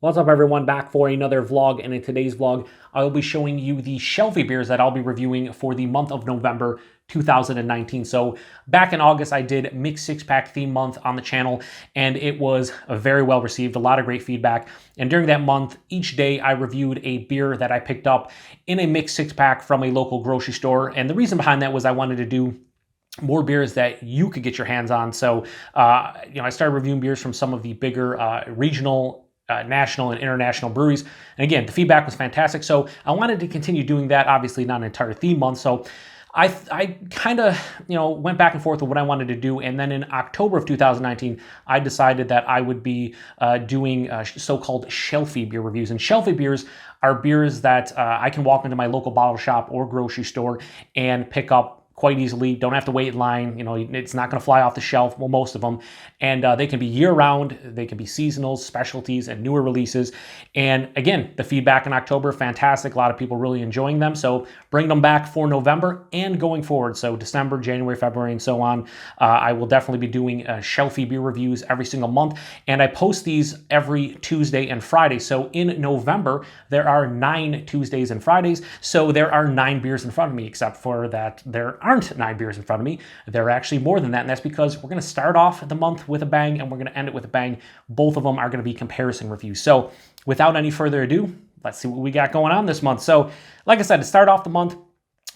What's up everyone, back for another vlog, and in today's vlog I will be showing you the Shelfie beers that I'll be reviewing for the month of November 2019. So back in August I did mixed six-pack theme month on the channel, and it was very well received, a lot of great feedback. And during that month, each day I reviewed a beer that I picked up in a mixed six-pack from a local grocery store. And the reason behind that was I wanted to do more beers that you could get your hands on. So I started reviewing beers from some of the bigger regional, national and international breweries. And again, the feedback was fantastic. So I wanted to continue doing that, obviously not an entire theme month. So I kind of, went back and forth with what I wanted to do. And then in October of 2019, I decided that I would be doing so-called Shelfie beer reviews. And Shelfie beers are beers that I can walk into my local bottle shop or grocery store and pick up quite easily. Don't have to wait in line. It's not going to fly off the shelf. Well, most of them. And they can be year-round. They can be seasonals, specialties, and newer releases. And again, the feedback in October, fantastic. A lot of people really enjoying them. So bring them back for November and going forward. So December, January, February, and so on. I will definitely be doing Shelfie beer reviews every single month. And I post these every Tuesday and Friday. So in November, there are 9 Tuesdays and Fridays. So there are 9 beers in front of me, except for that there aren't 9 beers in front of me. There are actually more than that, and that's because we're going to start off the month with a bang and we're going to end it with a bang. Both of them are going to be comparison reviews. So without any further ado, let's see what we got going on this month. So like I said, to start off the month,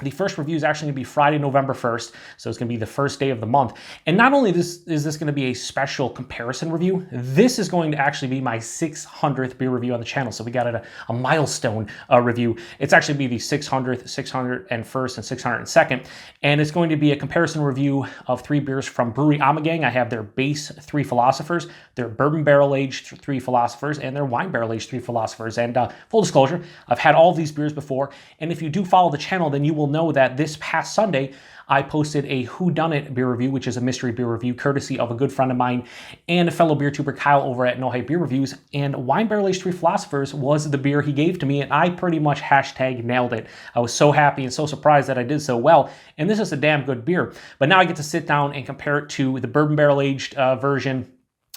the first review is actually going to be Friday, November 1st. So it's going to be the first day of the month. And not only is this going to be a special comparison review, this is going to actually be my 600th beer review on the channel. So we got a milestone review. It's actually be the 600th, 601st, and 602nd. And it's going to be a comparison review of 3 beers from Brewery Amagang. I have their base 3 Philosophers, their bourbon barrel-aged 3 Philosophers, and their wine barrel-aged 3 Philosophers. And full disclosure, I've had all of these beers before. And if you do follow the channel, then you will know that this past Sunday, I posted a whodunit beer review, which is a mystery beer review, courtesy of a good friend of mine and a fellow beer tuber, Kyle, over at No Hype Beer Reviews. And Wine Barrel Aged 3 Philosophers was the beer he gave to me, and I pretty much hashtag nailed it. I was so happy and so surprised that I did so well. And this is a damn good beer. But now I get to sit down and compare it to the bourbon barrel aged version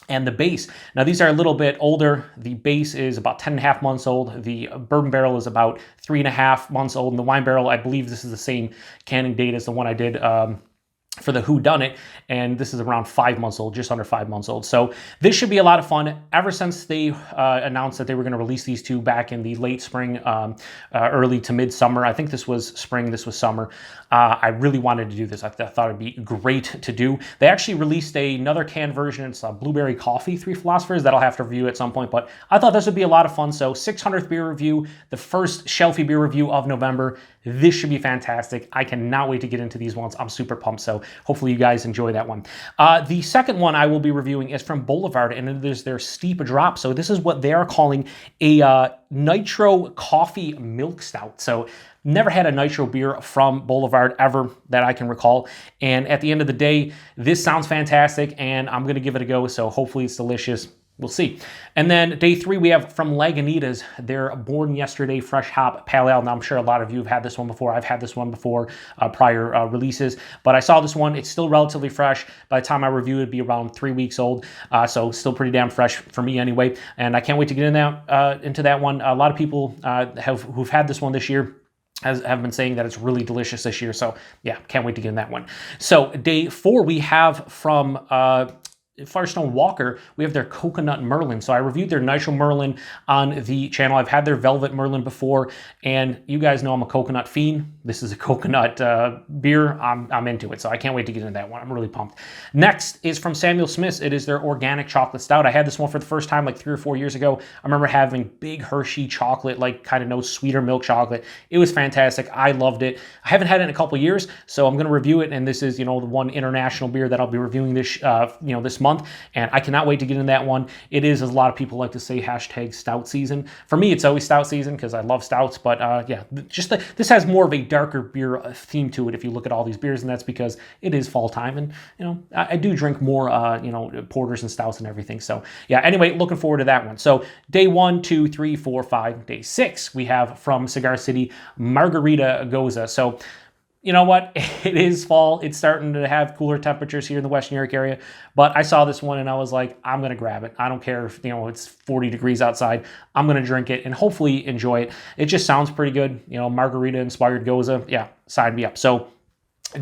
and the base. Now these are a little bit older. The base is about 10.5 months old. The bourbon barrel is about 3.5 months old. And the wine barrel, I believe this is the same canning date as the one I did for the whodunit, and this is around 5 months old, just under 5 months old. So this should be a lot of fun. Ever since they announced that they were going to release these two back in the late spring, early to midsummer, I think this was spring, this was summer, I really wanted to do this. I thought it'd be great to do. They actually released another canned version. It's a blueberry coffee 3 Philosophers that I'll have to review at some point, but I thought this would be a lot of fun. So 600th beer review, the first Shelfie beer review of November. This should be fantastic. I cannot wait to get into these ones. I'm super pumped, so hopefully you guys enjoy that one. The second one I will be reviewing is from Boulevard, and it is their Steep Drop. So this is what they are calling a nitro coffee milk stout. So never had a nitro beer from Boulevard ever that I can recall. And at the end of the day, this sounds fantastic, and I'm going to give it a go. So hopefully it's delicious. We'll see. And then day 3, we have from Lagunitas, their Born Yesterday Fresh Hop Pale Ale. Now, I'm sure a lot of you have had this one before. I've had this one before prior releases, but I saw this one. It's still relatively fresh. By the time I review it, it'd be around 3 weeks old. So still pretty damn fresh for me anyway. And I can't wait to get into that one. A lot of people who've had this one this year have been saying that it's really delicious this year. So yeah, can't wait to get in that one. So day 4, we have from Firestone Walker, we have their Coconut Merlin. So I reviewed their Nitro Merlin on the channel. I've had their Velvet Merlin before, and you guys know I'm a coconut fiend. This is a coconut beer. I'm into it, so I can't wait to get into that one. I'm really pumped. Next is from Samuel Smith's. It is their Organic Chocolate Stout. I had this one for the first time like 3 or 4 years ago. I remember having big Hershey chocolate, like kind of no sweeter milk chocolate. It was fantastic. I loved it. I haven't had it in a couple years, so I'm going to review it, and this is, the one international beer that I'll be reviewing this, this month. And I cannot wait to get in that one. It is, as a lot of people like to say, hashtag stout season. For me, it's always stout season because I love stouts. But yeah, this has more of a darker beer theme to it if you look at all these beers, and that's because it is fall time, and I do drink more porters and stouts and everything. So yeah, anyway, looking forward to that one. So day 1, 2, 3, 4, 5, day 6, we have from Cigar City Margarita Goza. So you know what? It is fall. It's starting to have cooler temperatures here in the Western New York area. But I saw this one and I was like, I'm going to grab it. I don't care if, it's 40 degrees outside. I'm going to drink it and hopefully enjoy it. It just sounds pretty good. Margarita-inspired Goza. Yeah, sign me up. So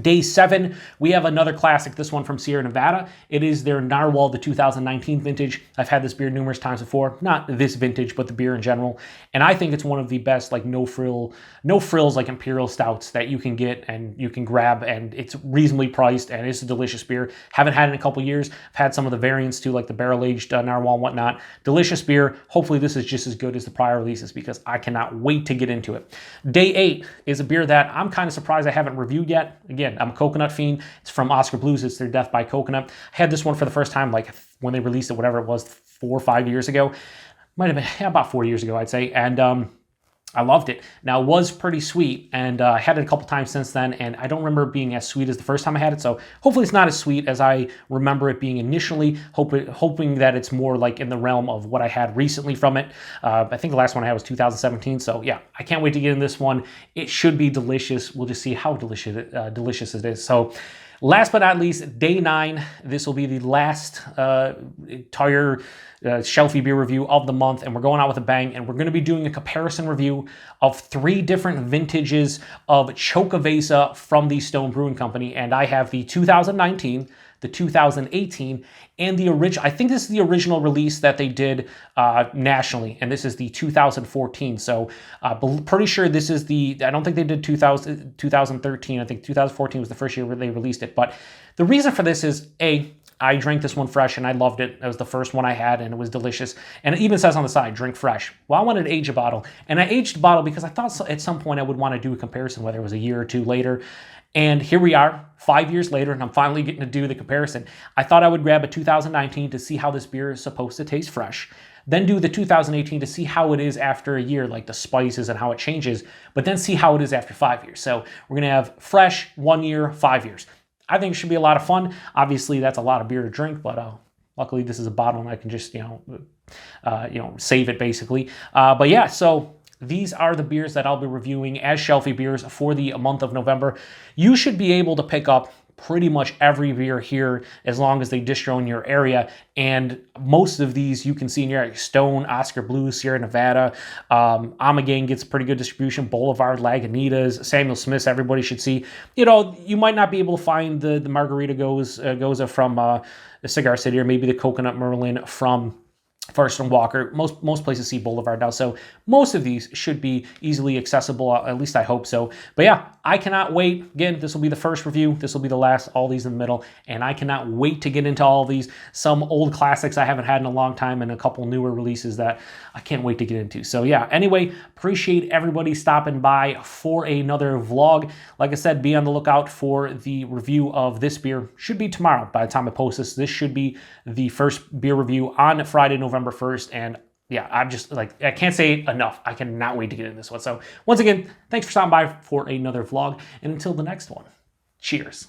Day 7, we have another classic, this one from Sierra Nevada. It is their Narwhal, the 2019 vintage. I've had this beer numerous times before, not this vintage, but the beer in general. And I think it's one of the best, like no frills, like imperial stouts that you can get and you can grab, and it's reasonably priced and it's a delicious beer. Haven't had it in a couple years. I've had some of the variants too, like the barrel-aged Narwhal and whatnot. Delicious beer. Hopefully this is just as good as the prior releases because I cannot wait to get into it. Day 8 is a beer that I'm kind of surprised I haven't reviewed yet. Again, I'm a coconut fiend. It's from Oscar Blues. It's their Death by Coconut. I had this one for the first time, like when they released it, whatever it was, 4 or 5 years ago. Might have been about 4 years ago, I'd say. And I loved it. Now, it was pretty sweet, and I had it a couple times since then, and I don't remember it being as sweet as the first time I had it, so hopefully it's not as sweet as I remember it being initially, hoping that it's more like in the realm of what I had recently from it. I think the last one I had was 2017, so yeah, I can't wait to get in this one. It should be delicious. We'll just see how delicious it is. So last but not least, Day 9. This will be the last entire Shelfie beer review of the month, and we're going out with a bang, and we're going to be doing a comparison review of 3 different vintages of Chocovesa from the Stone Brewing Company, and I have the 2019, the 2018, and the original. I think this is the original release that they did nationally, and this is the 2014. So pretty sure this is I don't think they did 2013. I think 2014 was the first year where they released it. But the reason for this is, I drank this one fresh and I loved it. It was the first one I had and it was delicious. And it even says on the side, drink fresh. Well, I wanted to age a bottle. And I aged the bottle because I thought at some point I would want to do a comparison, whether it was a year or two later. And here we are, 5 years later, and I'm finally getting to do the comparison. I thought I would grab a 2019 to see how this beer is supposed to taste fresh. Then do the 2018 to see how it is after a year, like the spices and how it changes, but then see how it is after 5 years. So we're going to have fresh, 1 year, 5 years. I think it should be a lot of fun. Obviously, that's a lot of beer to drink, but luckily this is a bottle and I can just, save it basically. But yeah, so these are the beers that I'll be reviewing as Shelfie beers for the month of November. You should be able to pick up pretty much every beer here as long as they distro in your area, and most of these you can see in your area. Stone, Oscar Blues, Sierra Nevada, Amagang gets pretty good distribution, Boulevard, Lagunitas, Samuel Smith's everybody should see. You might not be able to find the Margarita Goza from the Cigar City, or maybe the Coconut Merlin from First and Walker. Most places see Boulevard now, so most of these should be easily accessible, at least I hope so. But yeah, I cannot wait. Again, this will be the first review. This will be the last, all these in the middle, and I cannot wait to get into all of these. Some old classics I haven't had in a long time, and a couple newer releases that I can't wait to get into. So yeah, anyway, appreciate everybody stopping by for another vlog. Like I said, be on the lookout for the review of this beer. Should be tomorrow by the time I post this. This should be the first beer review on Friday, November 1st, and yeah, I'm just like, I can't say enough. I cannot wait to get in this one. So once again, thanks for stopping by for another vlog, and until the next one, cheers.